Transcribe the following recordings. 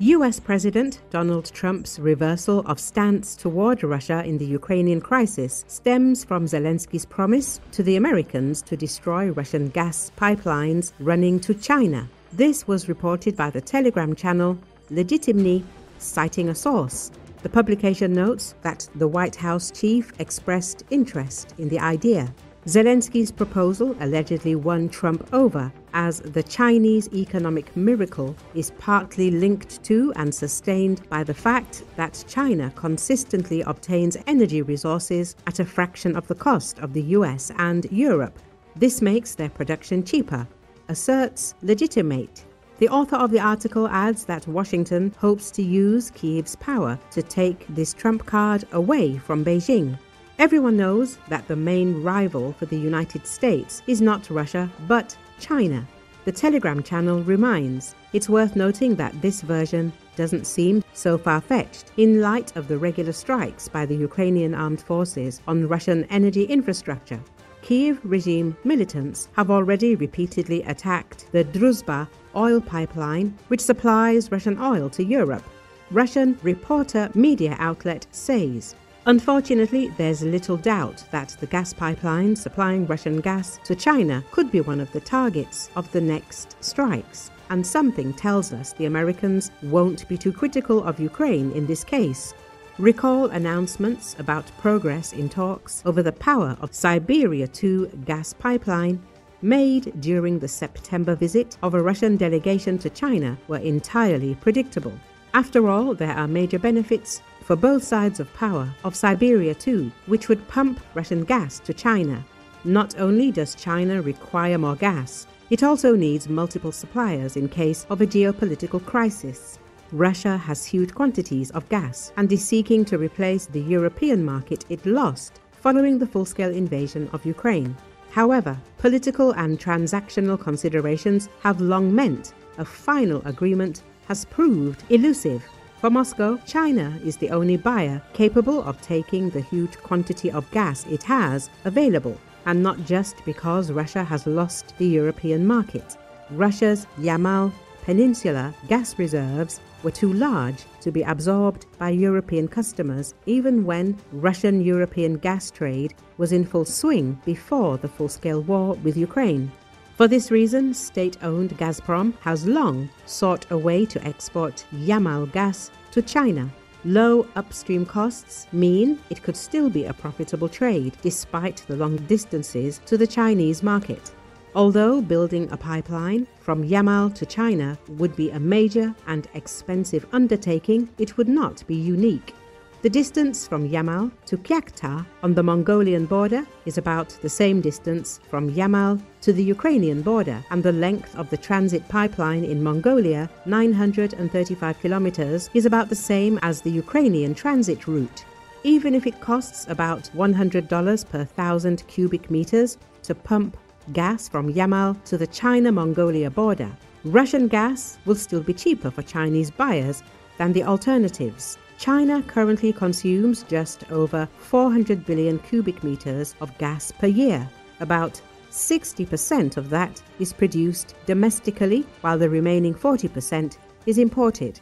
US President Donald Trump's reversal of stance toward Russia in the Ukrainian crisis stems from Zelenskyy's promise to the Americans to destroy Russian gas pipelines running to China. This was reported by the Telegram channel Legitimny, citing a source. The publication notes that the White House chief expressed interest in the idea. Zelenskyy's proposal allegedly won Trump over, as the Chinese economic miracle is partly linked to and sustained by the fact that China consistently obtains energy resources at a fraction of the cost of the US and Europe. This makes their production cheaper, asserts Legitimate. The author of the article adds that Washington hopes to use Kyiv's power to take this trump card away from Beijing. Everyone knows that the main rival for the United States is not Russia, but China. The Telegram channel reminds, it's worth noting that this version doesn't seem so far-fetched in light of the regular strikes by the Ukrainian armed forces on Russian energy infrastructure. Kiev regime militants have already repeatedly attacked the Druzhba oil pipeline, which supplies Russian oil to Europe. Russian Reporter media outlet says. Unfortunately, there's little doubt that the gas pipeline supplying Russian gas to China could be one of the targets of the next strikes, and something tells us the Americans won't be too critical of Ukraine in this case. Recall announcements about progress in talks over the Power of Siberia 2 gas pipeline made during the September visit of a Russian delegation to China were entirely predictable. After all, there are major benefits for both sides of Power of Siberia 2, which would pump Russian gas to China. Not only does China require more gas, it also needs multiple suppliers in case of a geopolitical crisis. Russia has huge quantities of gas and is seeking to replace the European market it lost following the full-scale invasion of Ukraine. However, political and transactional considerations have long meant a final agreement has proved elusive. For Moscow, China is the only buyer capable of taking the huge quantity of gas it has available, and not just because Russia has lost the European market. Russia's Yamal Peninsula gas reserves were too large to be absorbed by European customers, even when Russian-European gas trade was in full swing before the full-scale war with Ukraine. For this reason, state-owned Gazprom has long sought a way to export Yamal gas to China. Low upstream costs mean it could still be a profitable trade despite the long distances to the Chinese market. Although building a pipeline from Yamal to China would be a major and expensive undertaking, it would not be unique. The distance from Yamal to Kyakhta on the Mongolian border is about the same distance from Yamal to the Ukrainian border, and the length of the transit pipeline in Mongolia, 935 kilometers, is about the same as the Ukrainian transit route. Even if it costs about $100 per 1,000 cubic meters to pump gas from Yamal to the China-Mongolia border, Russian gas will still be cheaper for Chinese buyers than the alternatives. China currently consumes just over 400 billion cubic meters of gas per year. About 60% of that is produced domestically, while the remaining 40% is imported.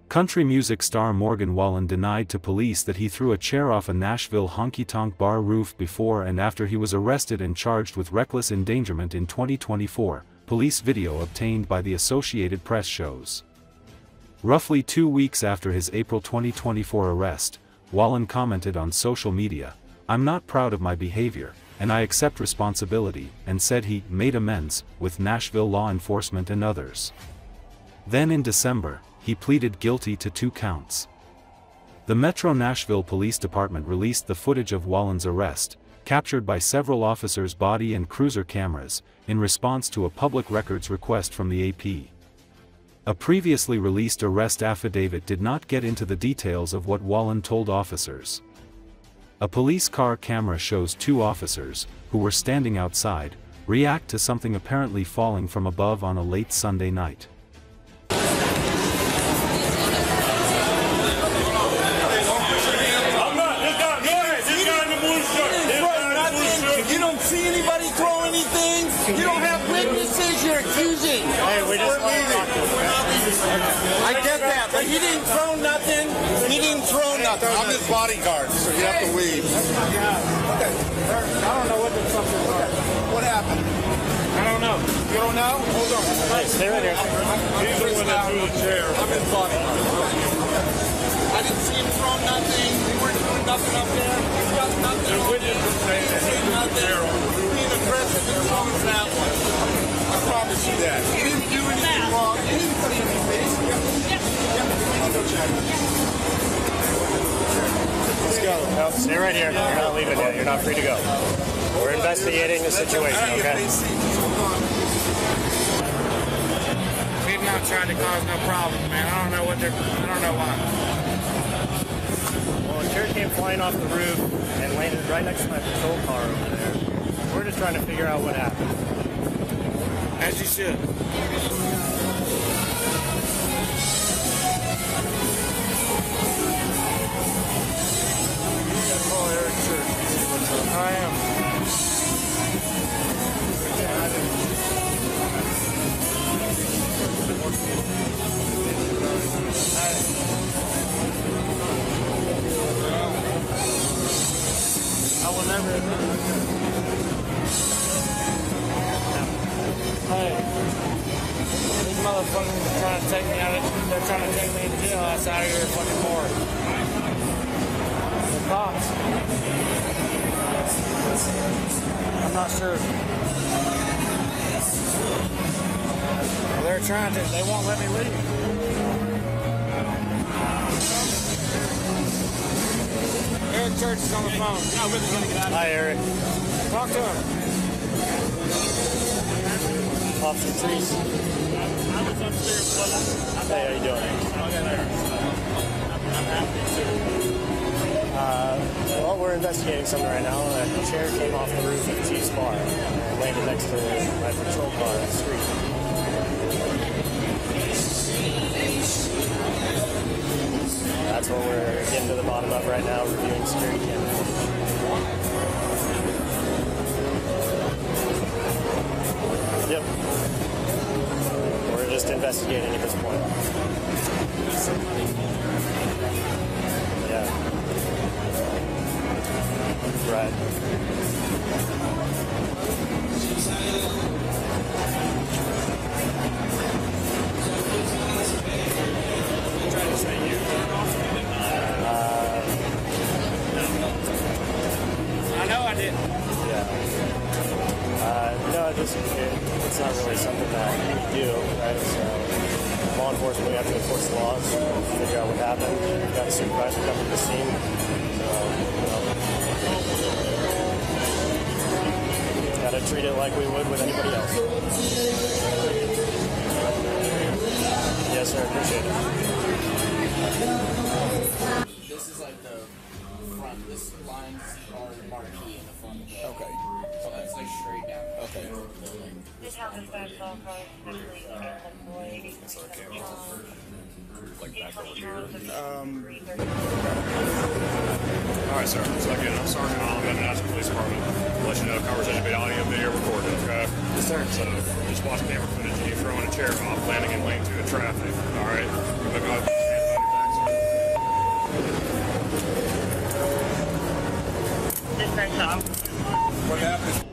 Country music star Morgan Wallen denied to police that he threw a chair off a Nashville honky-tonk bar roof before and after he was arrested and charged with reckless endangerment in 2024, police video obtained by the Associated Press shows. Roughly 2 weeks after his April 2024 arrest, Wallen commented on social media, "I'm not proud of my behavior, and I accept responsibility," and said he made amends with Nashville law enforcement and others. Then in December, he pleaded guilty to 2 counts. The Metro Nashville Police Department released the footage of Wallen's arrest, captured by several officers' body and cruiser cameras, in response to a public records request from the AP. A previously released arrest affidavit did not get into the details of what Wallen told officers. A police car camera shows 2 officers, who were standing outside, react to something apparently falling from above on a late Sunday night. throw nothing. He didn't throw nothing. I'm his bodyguard, so you have to leave. Okay. I don't know what the fuck is going on. What happened? I don't know. You don't know? Hold on. Hey, stay right here. He's the one that threw the chair. I'm his bodyguard. I didn't see him throw nothing. We weren't doing nothing up there. He's got nothing. The witnesses say that he threw the chair. Being aggressive and throwing that one. I promise you that. He didn't do anything wrong. He didn't put you in his face. I'll go check. Let's go. No, stay right here. You're not leaving yet. You're not free to go. We're investigating the situation, okay? We've not tried to cause no problem, man. I don't know why. Well, a chair came flying off the roof and landed right next to my patrol car over there. We're just trying to figure out what happened. As you should. I am. I will never admit it. Hey, these motherfuckers are trying to take me out of, they're trying to take me to jail outside of your fucking board. The cops. I'm not sure. They're trying to, they won't let me leave. Eric Church is on the phone. Hi, Eric. Talk to him. Officer Trees. Hey, how you doing? Well, we're investigating something right now. A chair came off the roof of the Chief's bar and landed next to my patrol car on the street. That's what we're getting to the bottom of right now, reviewing security camera footage. Yep. We're just investigating at this point. Yeah. Right. Trying to say you. I know I did. Yeah. No, it's not really something that we do, right? So, law enforcement, we have to enforce the laws, figure out what happened. We've got a supervisor coming to the scene. So, gotta treat it like we would with anybody else. Yes, sir. Appreciate it. This is like the front. This lines are marquee in the front. Okay. So that's like straight down. Okay. So the camera like back over here. Alright, sir. So again, I'm Sergeant Allen, I'm in the National Police Department. I'll let you know conversation be audio, video recorded, okay? Yes, sir. So just watch camera footage of you throwing a chair off, landing in lane 2 of traffic. Alright? Go ahead. What happened?